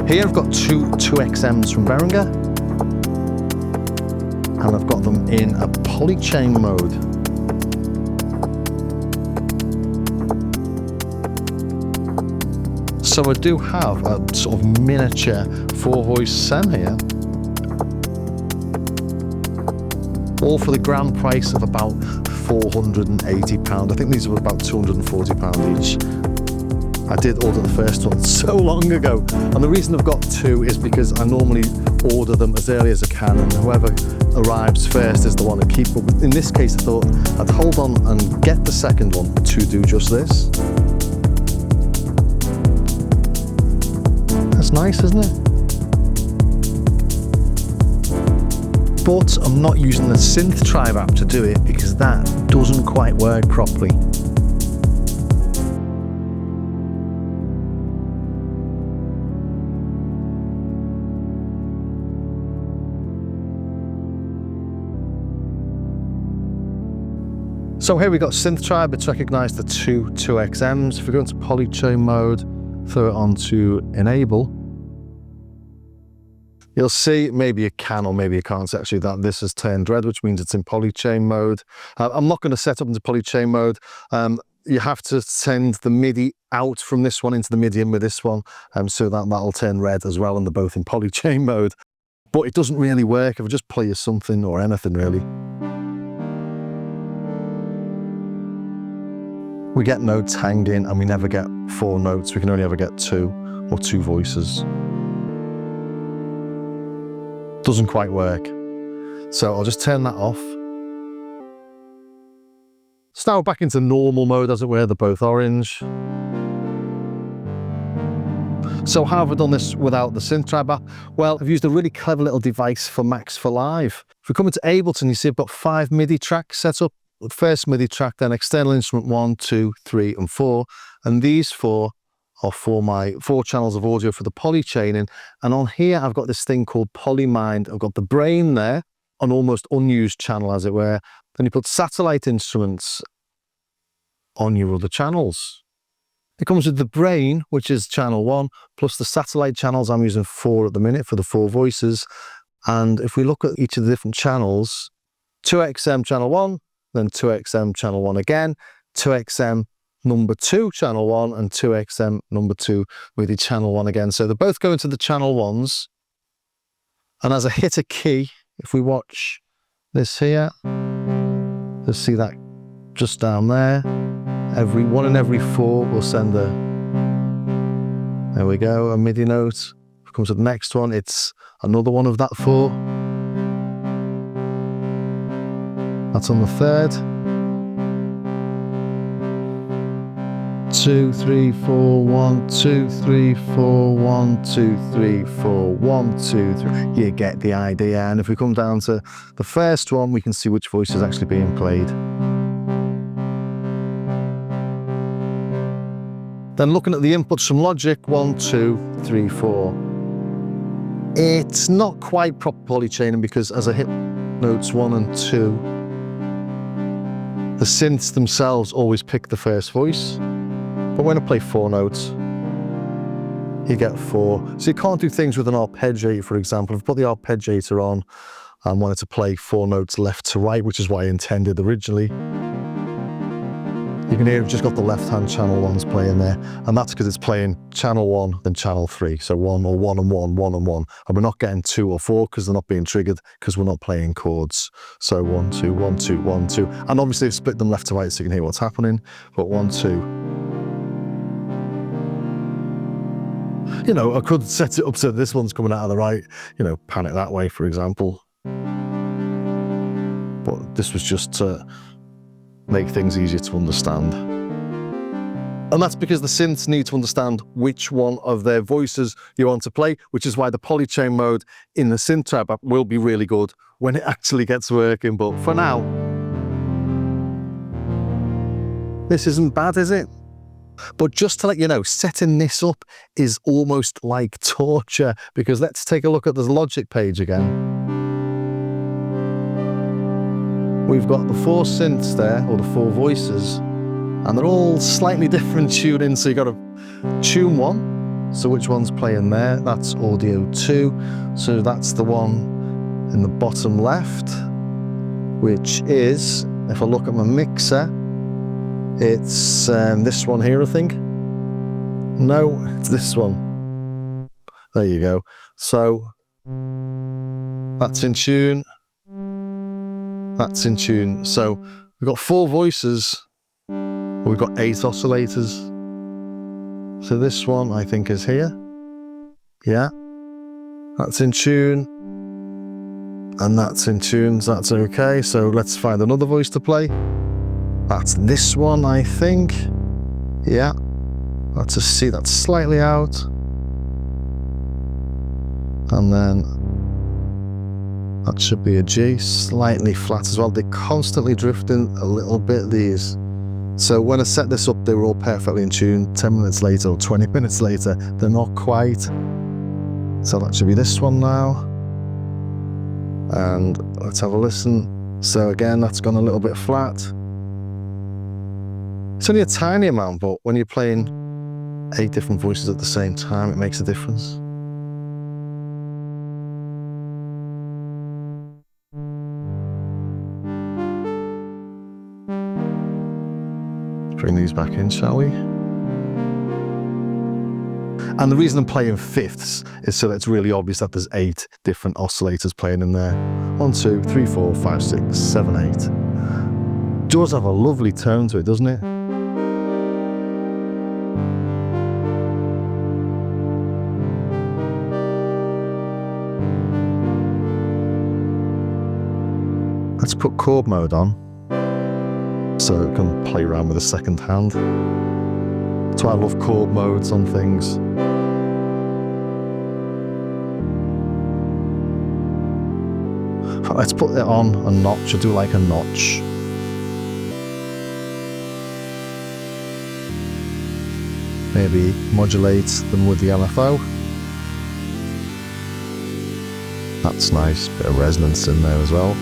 Here I've got two 2XMs from Behringer, and I've got them in a Polychain mode. So I do have a sort of miniature 4-voice SEM here, all for the grand price of about £480. I think these were about £240 each. I did order the first one so long ago, and the reason I've got two is because I normally order them as early as I can, and whoever arrives first is the one I keep. But in this case I thought I'd hold on and get the second one to do just this. That's nice, isn't it? But I'm not using the Synth Tribe app to do it because that doesn't quite work properly. So here we got Synth Tribe. It's recognised the two 2XMs. If we go into Polychain mode, throw it on to enable, you'll see, maybe you can or maybe you can't actually, that this has turned red, which means it's in Polychain mode. I'm not going to set up into Polychain mode. You have to send the MIDI out from this one into the MIDI in with this one, so that'll turn red as well, and they're both in Polychain mode. But it doesn't really work if I just play you something or anything really. We get notes hanging and we never get 4 notes. We can only ever get 2 or 2 voices. Doesn't quite work. So I'll just turn that off. So now back into normal mode, as it were. They're both orange. So how have I done this without the Synth Tribe app? Well, I've used a really clever little device for Max for Live. If we come into Ableton, you see I've got 5 MIDI tracks set up. The first MIDI track, then external instrument 1, 2, 3, and 4. And these 4 are for my 4 channels of audio for the polychaining. And on here, I've got this thing called Polymind. I've got the brain there, an almost unused channel, as it were. Then you put satellite instruments on your other channels. It comes with the brain, which is channel 1, plus the satellite channels. I'm using 4 at the minute for the 4 voices. And if we look at each of the different channels, 2XM channel 1, then 2XM channel 1 again, 2XM number 2 channel 1, and 2XM number 2 with the channel 1 again. So they're both going to the channel 1s. And as I hit a key, if we watch this here, you'll see that just down there. Every 1 in every 4 will send a, there we go, a MIDI note. If it comes to the next one, it's another one of that 4. That's on the 3rd. 2, 3, 4, 1, 2, 3, 4, 1, 2, 3, 4, 1, 2, 3. You get the idea. And if we come down to the first one, we can see which voice is actually being played. Then looking at the inputs from Logic, 1, 2, 3, 4. It's not quite proper polychaining because as I hit notes 1 and 2, the synths themselves always pick the first voice. But when I play 4 notes, you get 4. So you can't do things with an arpeggiator, for example. If I put the arpeggiator on and wanted to play 4 notes left to right, which is what I intended originally, you can hear I've just got the left-hand channel 1s playing there. And that's because it's playing channel 1, then channel 3. So 1 or 1 and 1, 1 and 1. And we're not getting 2 or 4 because they're not being triggered because we're not playing chords. So 1, 2, 1, 2, 1, 2. And obviously I've split them left to right so you can hear what's happening. But 1, 2. You know, I could set it up so this one's coming out of the right, you know, pan it that way, for example. But this was just to make things easier to understand. And that's because the synths need to understand which one of their voices you want to play, which is why the Polychain mode in the Synth Tribe app will be really good when it actually gets working. But for now, this isn't bad, is it? But just to let you know, setting this up is almost like torture, because let's take a look at the Logic page again. We've got the 4 synths there, or the 4 voices, and they're all slightly different tuning. So you've got to tune 1, So which one's playing there? That's audio 2. So that's the one in the bottom left, which is, if I look at my mixer, it's this one here, I think. No, it's this one. There you go. So that's in tune. That's in tune. So we've got 4 voices. We've got 8 oscillators. So this one I think is here. Yeah. That's in tune. And that's in tune, so that's okay. So let's find another voice to play. That's this one, I think. Yeah. That's a C, that's slightly out. And then that should be a G, slightly flat as well. They're constantly drifting a little bit, these. So when I set this up, they were all perfectly in tune. 10 minutes later or 20 minutes later, they're not quite. So that should be this one now. And let's have a listen. So again, that's gone a little bit flat. It's only a tiny amount, but when you're playing 8 different voices at the same time, it makes a difference. Bring these back in, shall we? And the reason I'm playing fifths is so that it's really obvious that there's 8 different oscillators playing in there. 1, 2, 3, 4, 5, 6, 7, 8. It does have a lovely tone to it, doesn't it? Let's put chord mode on, so it can play around with the second hand. That's why I love chord modes on things. Let's put it on a notch, I'll do like a notch. Maybe modulate them with the LFO. That's nice, bit of resonance in there as well.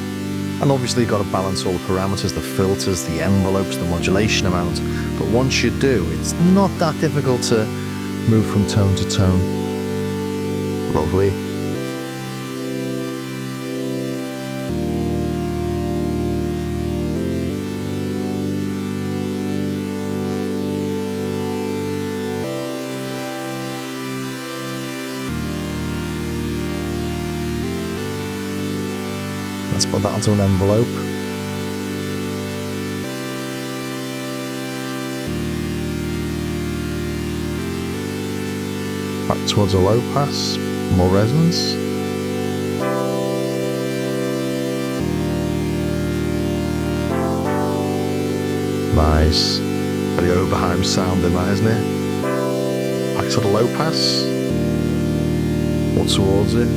And obviously you've got to balance all the parameters, the filters, the envelopes, the modulation amount. But once you do, it's not that difficult to move from tone to tone. Lovely. Let's put that onto an envelope. Back towards a low pass, more resonance. Nice. Very Oberheim sound in that, isn't it? Back to the low pass. More towards it.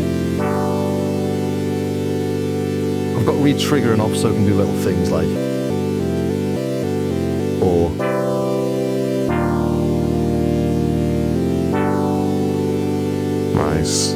I've got re-triggering off so I can do little things like or nice.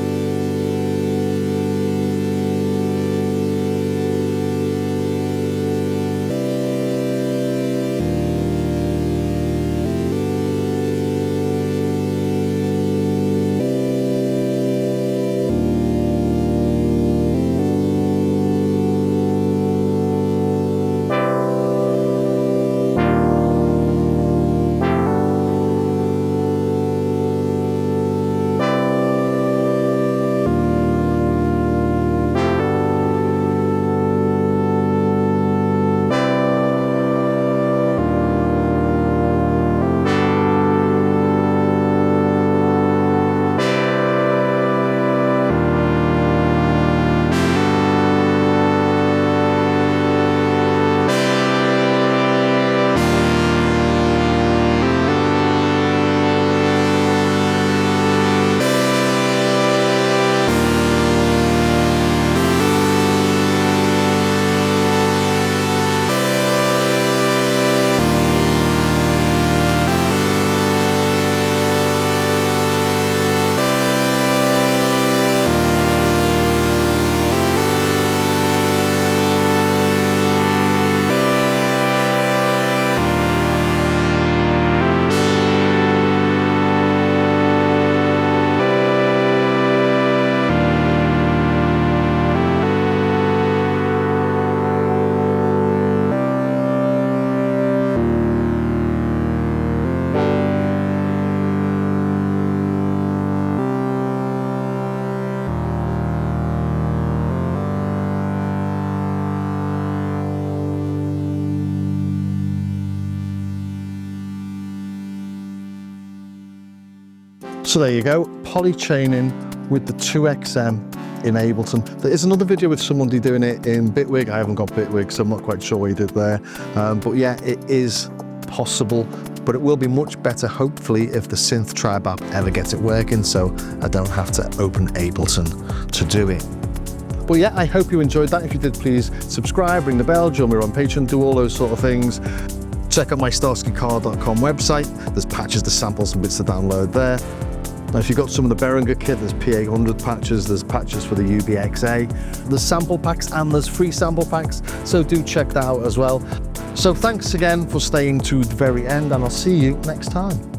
So there you go, polychaining with the 2XM in Ableton. There is another video with somebody doing it in Bitwig. I haven't got Bitwig, so I'm not quite sure what he did there. But yeah, it is possible, but it will be much better, hopefully, if the Synth Tribe app ever gets it working, so I don't have to open Ableton to do it. But yeah, I hope you enjoyed that. If you did, please subscribe, ring the bell, join me on Patreon, do all those sort of things. Check out my starskycar.com website. There's patches to sample, some bits to download there. Now, if you've got some of the Behringer kit, there's P800 patches, there's patches for the UBXA, there's sample packs and there's free sample packs, so do check that out as well. So thanks again for staying to the very end, and I'll see you next time.